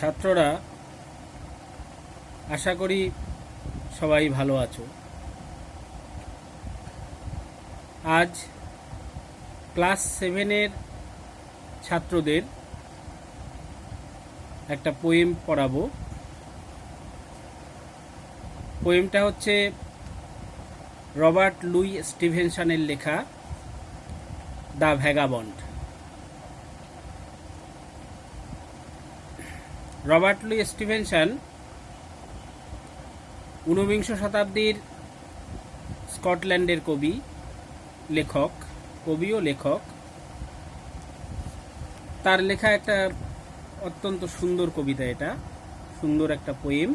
ছাত্ররা আশা করি সবাই ভালো আছো। আজ ক্লাস 7-এর ছাত্রদের একটা পোয়েম পড়াবো। পোয়েমটা হচ্ছে রবার্ট লুই স্টিভেনসনের লেখা the vagabond. Robert Louis Stevenson 19বিংশ শতাব্দীর স্কটল্যান্ডের কবি ও লেখক। তার লেখা একটা অত্যন্ত সুন্দর কবিতা, এটা সুন্দর একটা পোয়েম,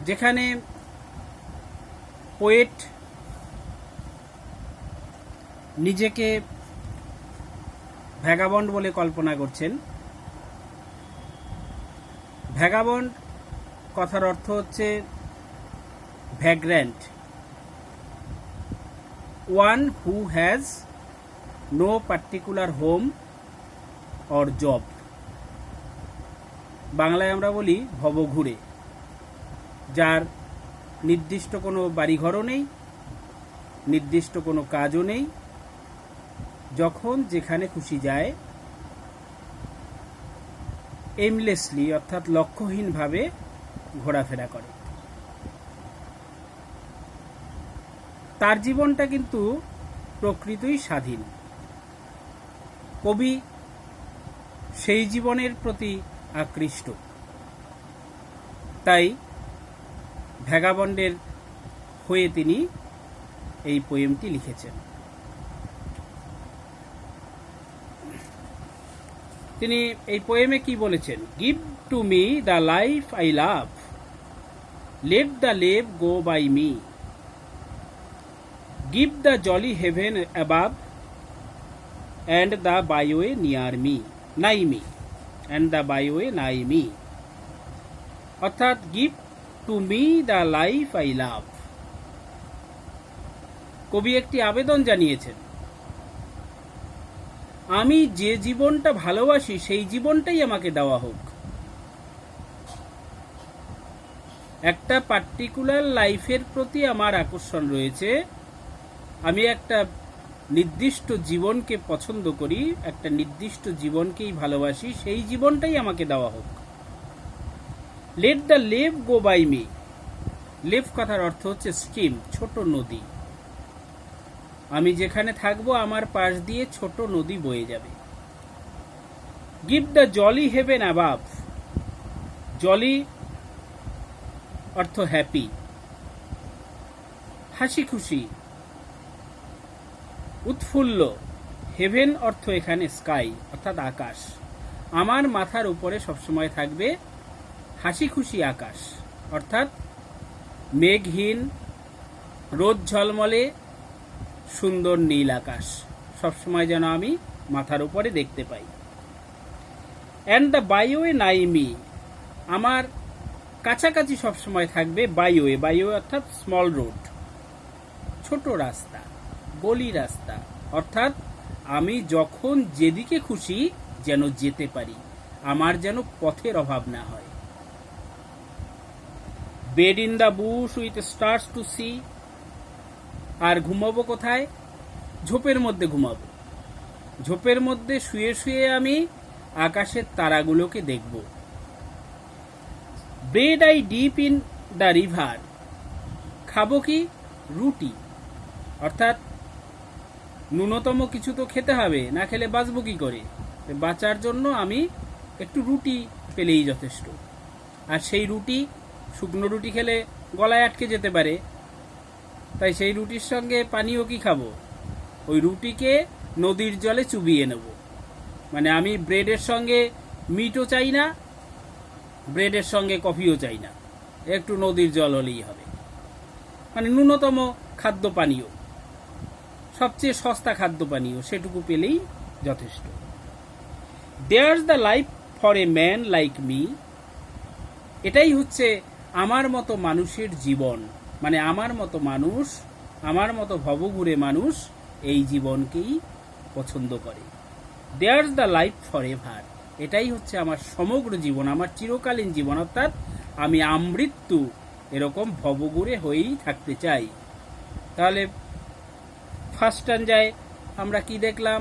যেখানে পোয়েট নিজেকে ভ্যাগাবন্ড বলে কল্পনা করছেন। ভ্যাগাবন্ড কথার অর্থ হচ্ছে vagrant, one who has no particular home or job. বাংলায় আমরা বলি ভবঘুরে, যার নির্দিষ্ট কোনো বাড়িঘরও নেই, নির্দিষ্ট কোনো কাজও নেই, যখন যেখানে খুশি যায় এমলেসলি অর্থাৎ লক্ষ্যহীনভাবে ঘোরাফেরা করে। তার জীবনটা কিন্তু প্রকৃতই স্বাধীন। কবি সেই জীবনের প্রতি আকৃষ্ট, তাই ভ্যাগাবন্ডের হয়ে তিনি এই পোয়েমটি লিখেছেন। তিনি এই পোয়েমে কি বলেছেন? Give to me the life I love, let the lave go by me, give the jolly heaven above and the byway near me, nigh me, and the byway nigh me। অর্থাৎ give to me the life I love। কবি একটি আবেদন জানিয়েছেন, আমি যে জীবনটা ভালোবাসি সেই জীবনটাই আমাকে দেওয়া হোক। একটা পার্টিকুলার লাইফের প্রতি আমার আকর্ষণ রয়েছে, আমি একটা নির্দিষ্ট জীবনকে পছন্দ করি, একটা নির্দিষ্ট জীবনকেই ভালোবাসি, সেই জীবনটাই আমাকে দেওয়া হোক। Let the lave go by me, lave কথার অর্থ হচ্ছে স্ট্রিম, ছোট নদী। আমি যেখানে থাকবো আমার পাশ দিয়ে ছোট নদী বয়ে যাবে। Give the jolly heaven above, jolly অর্থ হ্যাপি, হাসি খুশি, উৎফুল্ল। হেভেন অর্থ এখানে স্কাই অর্থাৎ আকাশ। আমার মাথার উপরে সবসময় থাকবে হাসি খুশি আকাশ, অর্থাৎ মেঘহীন, রোদ ঝলমলে সুন্দর নীল আকাশ সবসময় যেন আমি মাথার উপরে দেখতে পাই। অ্যান্ড দ্য বাইওয়ে নাই মি, আমার কাছাকাছি সবসময় থাকবে বাইওয়ে, বাইওয়ে অর্থাৎ স্মল রোড, ছোট রাস্তা, গলি রাস্তা, অর্থাৎ আমি যখন যেদিকে খুশি যেন যেতে পারি, আমার যেন পথের অভাব না হয়। Bed in the bush with stars to see, আর ঘুমাবো কোথায়? ঝোপের মধ্যে ঘুমাবো। ঝোপের মধ্যে শুয়ে শুয়ে আমি আকাশের তারাগুলোকে দেখব। Bread I deep in the river, খাবো কি? রুটি, অর্থাৎ ন্যূনতম কিছু তো খেতে হবে, না খেলে বাঁচবো কি করে? বাঁচার জন্য আমি একটু রুটি পেলেই যথেষ্ট। আর সেই রুটি, শুকনো রুটি খেলে গলায় আটকে যেতে পারে, তাই সেই রুটির সঙ্গে পানীয় কি খাবো? ওই রুটিকে নদীর জলে চুবিয়ে নেব। মানে আমি ব্রেডের সঙ্গে মিটও চাই না, ব্রেডের সঙ্গে কফিও চাই না, একটু নদীর জল হলেই হবে। মানে ন্যূনতম খাদ্য পানীয়, সবচেয়ে সস্তা খাদ্য পানীয়, সেটুকু পেলেই যথেষ্ট। There's the life for a man like me, এটাই হচ্ছে আমার মতো মানুষের জীবন। মানে আমার মতো মানুষ, আমার মতো ভবঘুরে মানুষ এই জীবনকেই পছন্দ করে। There's the life for ever, এটাই হচ্ছে আমার সমগ্র জীবন, আমার চিরকালীন জীবন, অর্থাৎ আমি আমৃত্যু এরকম ভবঘুরে হয়েই থাকতে চাই। তাহলে ফার্স্ট স্ট্যাঞ্জায় আমরা কি দেখলাম?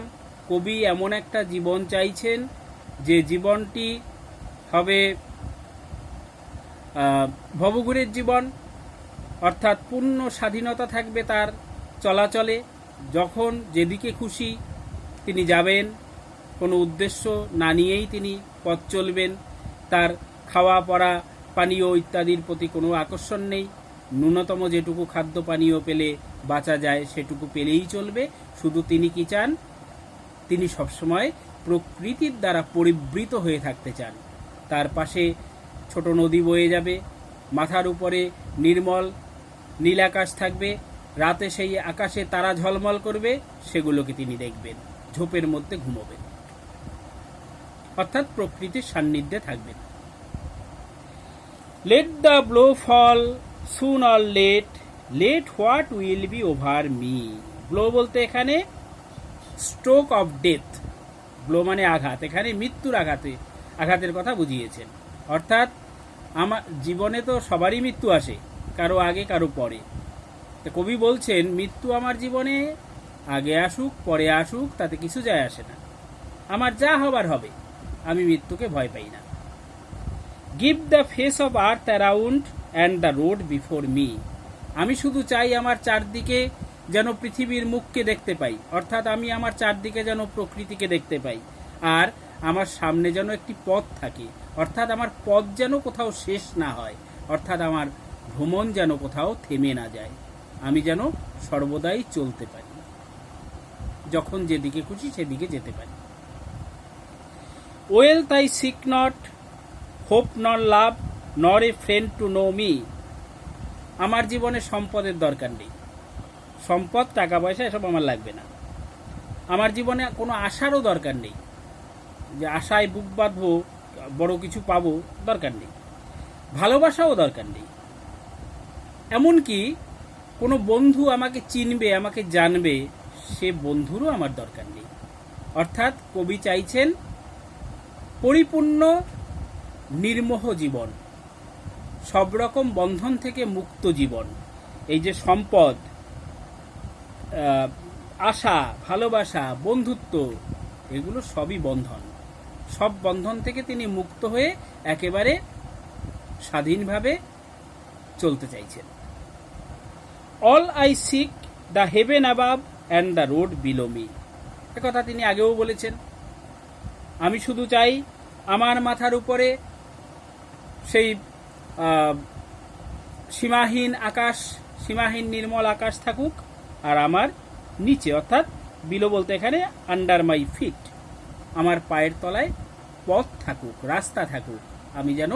কবি এমন একটা জীবন চাইছেন যে জীবনটি হবে ভবঘুরের জীবন, অর্থাৎ পূর্ণ স্বাধীনতা থাকবে তার চলাচলে, যখন যেদিকে খুশি তিনি যাবেন, কোনো উদ্দেশ্য না নিয়েই তিনি পথ চলবেন, তার খাওয়া পরা পানীয় ইত্যাদির প্রতি কোনো আকর্ষণ নেই, ন্যূনতম যেটুকু খাদ্য পানীয় পেলে বাঁচা যায় সেটুকু পেলেই চলবে। শুধু তিনি কি চান? তিনি সবসময় প্রকৃতির দ্বারা পরিবৃত হয়ে থাকতে চান। তার পাশে ছোট নদী বয়ে যাবে, মাথার উপরে নির্মল নীল আকাশ থাকবে, রাতে সেই আকাশে তারা ঝলমল করবে, সেগুলোকে তিনি দেখবেন, ঝোপের মধ্যে ঘুমোবেন, অর্থাৎ প্রকৃতির সান্নিধ্যে থাকবেন। Let the blow fall soon or late, let what will be over me. Blow বলতে এখানে স্ট্রোক অফ ডেথ, ব্লো মানে আঘাত, এখানে মৃত্যুর আঘাতের কথা বুঝিয়েছেন। অর্থাৎ আমার জীবনে তো সবারই মৃত্যু আসে, কারো আগে কারো পরে। তো কবি বলছেন মৃত্যু আমার জীবনে আগে আসুক পরে আসুক তাতে কিছু যায় আসে না, আমার যা হবার হবে, আমি মৃত্যুকে ভয় পাই না। Give the face of earth around and the road before me. আমি শুধু চাই আমার চারদিকে যেন পৃথিবীর মুখকে দেখতে পাই, অর্থাৎ আমি আমার চারদিকে যেন প্রকৃতিকে দেখতে পাই, আর আমার সামনে যেন একটি পথ থাকে, অর্থাৎ আমার পথ যেন কোথাও শেষ না হয়, অর্থাৎ আমার ভ্রমণ যেন কোথাও থেমে না যায়, আমি যেন সর্বদাই চলতে পারি, যখন যেদিকে খুশি সেদিকে যেতে পারি। Wealth I seek not, hope not love, nor a friend to know me. আমার জীবনে সম্পদের দরকার নেই, সম্পদ টাকা পয়সা এসব আমার লাগবে না। আমার জীবনে কোনো আশারও দরকার নেই, যে আশায় বুক বাঁধবো বড় কিছু পাবো, দরকার নেই। ভালোবাসাও দরকার নেই, এমনকি কোনো বন্ধু আমাকে চিনবে, আমাকে জানবে, সে বন্ধুরও আমার দরকার নেই। অর্থাৎ কবি চাইছেন পরিপূর্ণ নির্মোহ জীবন, সব রকম বন্ধন থেকে মুক্ত জীবন। এই যে সম্পদ, আশা, ভালোবাসা, বন্ধুত্ব, এগুলো সবই বন্ধন, সব বন্ধন থেকে তিনি মুক্ত হয়ে একেবারে স্বাধীনভাবে চলতে চাইছেন। All I sick the haven above and the road below me. একথা তিনি আগেও বলেছেন, আমি শুধু চাই আমার মাথার উপরে সেই সীমাহীন আকাশ, সীমাহীন নির্মল আকাশ থাকুক, আর আমার নিচে, অর্থাৎ বিলো বলতে এখানে আন্ডার মাই ফিট, আমার পায়ের তলায় পথ থাকুক, রাস্তা থাকুক, আমি যেন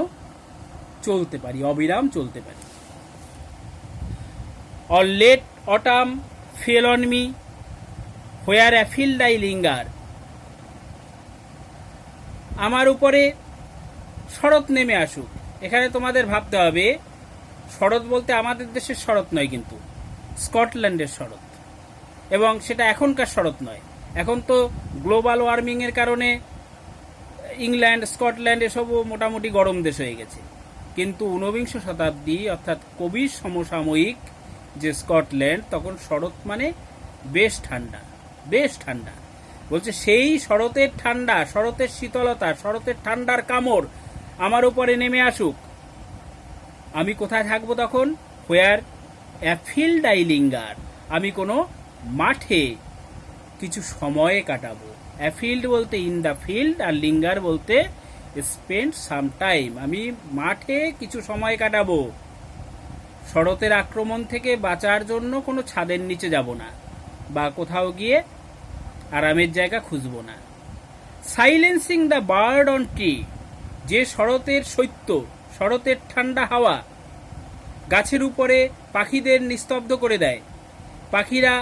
চলতে পারি, অবিরাম চলতে পারি। Or let autumn fall on me, where afield I linger. আমার উপরে শরৎ নেমে আসুক। এখানে তোমাদের ভাবতে হবে, শরৎ বলতে আমাদের দেশের শরৎ নয়, কিন্তু স্কটল্যান্ডের শরৎ, এবং সেটা এখনকার শরৎ নয়। এখন তো গ্লোবাল ওয়ার্মিংয়ের কারণে ইংল্যান্ড, স্কটল্যান্ড এসবও মোটামুটি গরম দেশ হয়ে গেছে, কিন্তু ঊনবিংশ শতাব্দী অর্থাৎ কবির সমসাময়িক যে স্কটল্যান্ড, তখন শরৎ মানে বেশ ঠান্ডা, বেশ ঠান্ডা। বলছে সেই শরতের ঠান্ডা, শরতের শীতলতা, শরতের ঠান্ডার কামড় আমার উপরে নেমে আসুক। আমি কোথায় থাকবো তখন? Where afield I linger, আমি কোনো মাঠে কিছু সময় কাটাবো। অ্যাফিল্ড বলতে ইন দ্য ফিল্ড, আর লিঙ্গার বলতে স্পেন্ড সাম টাইম, আমি মাঠে কিছু সময় কাটাবো। শরতের আক্রমণ থেকে বাঁচার জন্য কোনো ছাদের নিচে যাব না, বা কোথাও গিয়ে আরামের জায়গা খুঁজব না। Silencing the bird on tree, যে শরতের শৈত্য, শরতের ঠান্ডা হাওয়া গাছের উপরে পাখিদের নিস্তব্ধ করে দেয়, পাখিরা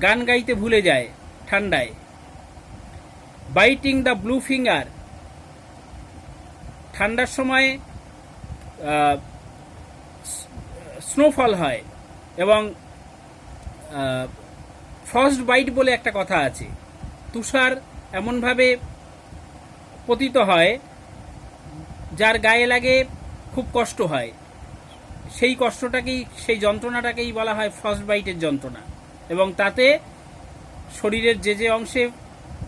গান গাইতে ভুলে যায় ঠান্ডায়। বাইটিং দ্য ব্লু ফিঙ্গার, ঠান্ডার সময় স্নোফল হয়, এবং ফ্রস্ট বাইট বলে একটা কথা আছে, তুষার এমনভাবে পতিত হয়, যার গায়ে লাগে খুব কষ্ট হয়, সেই কষ্টটাকেই, সেই যন্ত্রণাটাকেই বলা হয় ফ্রস্ট বাইটের যন্ত্রণা। এবং তাতে শরীরের যে যে অংশে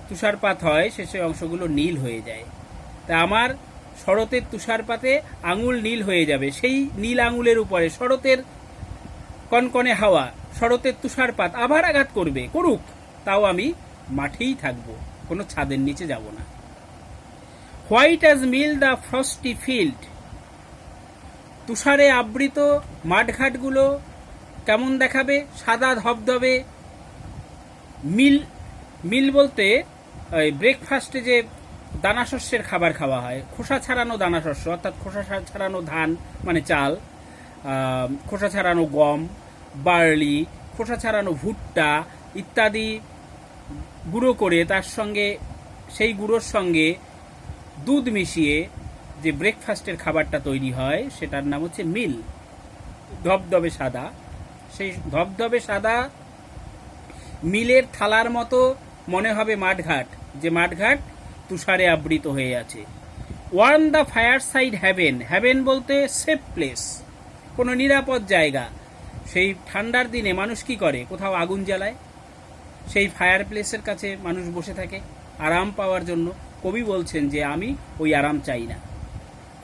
তুষারপাত হয় সে অংশগুলো নীল হয়ে যায়। তা আমার শরতের তুষারপাতে আঙুল নীল হয়ে যাবে, সেই নীল আঙুলের উপরে শরতের কনকনে হাওয়া, শরতের তুষারপাত আবার আঘাত করবে, করুক, তাও আমি মাঠেই থাকবো, কোনো ছাদের নিচে যাব না। White as meal the frosty field, তুষারে আবৃত মাঠঘাটগুলো কেমন দেখাবে? সাদা ধবধবে। মিল, মিল বলতে ব্রেকফাস্টে যে দানাশস্যের খাবার খাওয়া হয়, খোসা ছাড়ানো দানাশস্য, অর্থাৎ খোসা ছাড়ানো ধান মানে চাল, খোসা ছাড়ানো গম, বার্লি, খোসা ছাড়ানো ভুট্টা ইত্যাদি গুঁড়ো করে তার সঙ্গে, সেই গুঁড়োর সঙ্গে দুধ মিশিয়ে যে ব্রেকফাস্টের খাবারটা তৈরি হয় সেটার নাম হচ্ছে মিল। ধবধবে সাদা, সেই ধবধবে সাদা মিলের থালার মতো মনে হবে মাঠঘাট, যে মাঠঘাট তুষারে আবৃত হয়ে আছে। Warm the fireside haven, haven বলতে সেফ প্লেস, কোনো নিরাপদ জায়গা। সেই ঠান্ডার দিনে মানুষ কি করে? কোথাও আগুন জ্বালায়, সেই ফায়ার প্লেসের কাছে মানুষ বসে থাকে আরাম পাওয়ার জন্য। কবি বলছেন যে আমি ওই আরাম চাই না,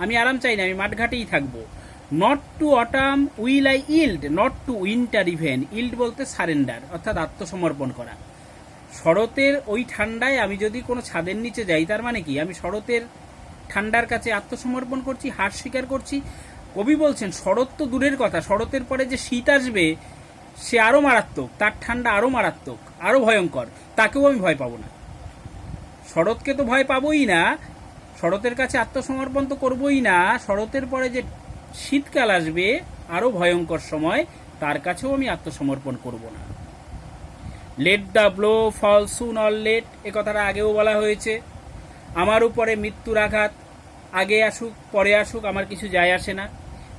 আমি আরাম চাই না, আমি মাঠঘাটেই থাকবো। Not to autumn will I yield, not to winter even, yield বলতে সারেন্ডার, অর্থাৎ আত্মসমর্পণ করা। শরতের ওই ঠান্ডায় আমি যদি কোনো ছাদের নিচে যাই, তার মানে কি? আমি শরতের ঠান্ডার কাছে আত্মসমর্পণ করছি, হার স্বীকার করছি। কবি বলছেন শরৎ তো দূরের কথা, শরতের পরে যে শীত আসবে সে আরো মারাত্মক, তার ঠান্ডা আরো মারাত্মক, আরো ভয়ঙ্কর, তাকেও আমি ভয় পাবো না। শরৎকে তো ভয় পাবোই না, শরতের কাছে আত্মসমর্পণ তো করবোই না, শরতের পরে যে শীতকাল আসবে আরো ভয়ঙ্কর সময়, তার কাছেও আমি আত্মসমর্পণ করব না। Let the blow fall soon or late, এ কথাটা আগেও বলা হয়েছে। আমার উপরে মৃত্যুর আঘাত আগে আসুক পরে আসুক আমার কিছু যায় আসে না।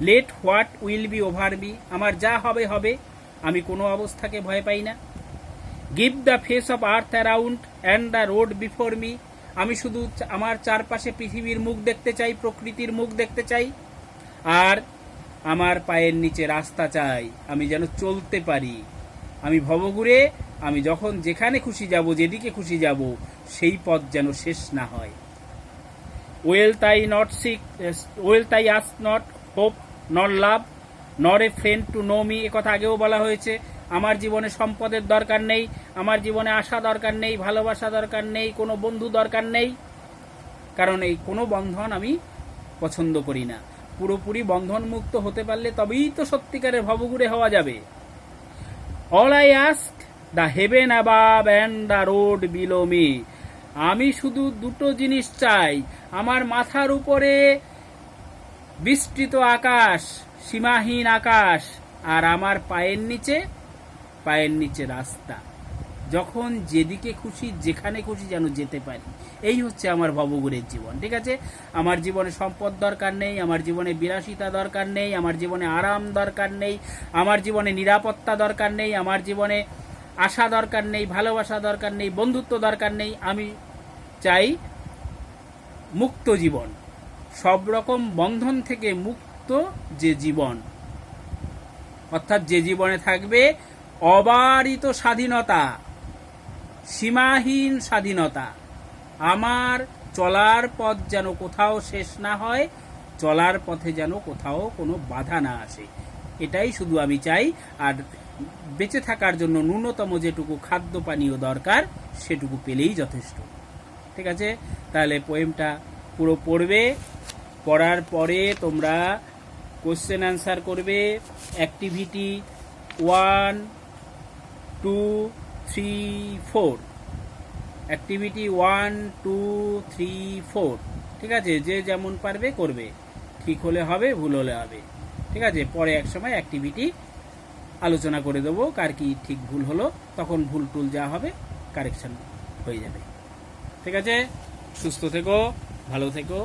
Let what will be over be, আমার যা হবে হবে, আমি কোনো অবস্থাকে ভয় পাই না। Give the face of earth around and the road before me, আমি শুধু আমার চারপাশে পৃথিবীর মুখ দেখতে চাই, প্রকৃতির মুখ দেখতে চাই, আর আমার পায়ের নিচে রাস্তা চাই, আমি যেন চলতে পারি। আমি ভবঘুরে, আমি যখন যেখানে খুশি যাব, যেদিকে খুশি যাব, সেই পথ যেন শেষ না হয়। Wealth I not seek, wealth I ask not, hope not love not a friend to know me, এ কথা আগেও বলা হয়েছে। আমার জীবনে সম্পদের দরকার নেই, আমার জীবনে আশা দরকার নেই, ভালোবাসা দরকার নেই, কোনো বন্ধু দরকার নেই, কারণ এই কোনো বন্ধন আমি পছন্দ করি না। পুরোপুরি বন্ধন মুক্ত হতে পারলে তবেই তো সত্যিকারের ভবঘুরে হওয়া যাবে। All I ask the haven above and the road below me, আমি শুধু দুটো জিনিস চাই, আমার মাথার উপরে বিস্তৃত আকাশ, সীমাহীন আকাশ, আর আমার পায়ের নিচে রাস্তা, যখন যেদিকে খুশি যেখানে খুশি যেন যেতে পারি। এই হচ্ছে আমার ভবঘুরের জীবন। ঠিক আছে, আমার জীবনে সম্পদ দরকার নেই, আমার জীবনে বিলাসিতা দরকার নেই, আমার জীবনে আরাম দরকার নেই, আমার জীবনে নিরাপত্তা দরকার নেই, আমার জীবনে আশা দরকার নেই, ভালোবাসা দরকার নেই, বন্ধুত্ব দরকার নেই। আমি চাই মুক্ত জীবন, সব রকম বন্ধন থেকে মুক্ত যে জীবন, অর্থাৎ যে জীবনে থাকবে অবারিত স্বাধীনতা, সীমাহীন স্বাধীনতা। আমার চলার পথ যেন কোথাও শেষ না হয়, চলার পথে যেন কোথাও কোনো বাধা না আসে, এটাই শুধু আমি চাই। আর বেঁচে থাকার জন্য ন্যূনতম যেটুকু খাদ্য পানীয় দরকার সেটুকু পেলেই যথেষ্ট। ঠিক আছে, তাহলে পোয়েমটা পুরো পড়বে, পড়ার পরে তোমরা কোশ্চেন অ্যান্সার করবে। Activity 1, 2, 3, 4, activity 1, 2, 3, 4। ঠিক আছে, যে যেমন পারবে করবে, ঠিক হলে হবে, ভুল হলে হবে। ঠিক আছে, পরে এক সময় অ্যাক্টিভিটি আলোচনা করে দেবো কার কি ঠিক ভুল হলো, তখন ভুল টুল যা হবে কারেকশন হয়ে যাবে। ঠিক আছে, সুস্থ থেকো, ভালো থেকো।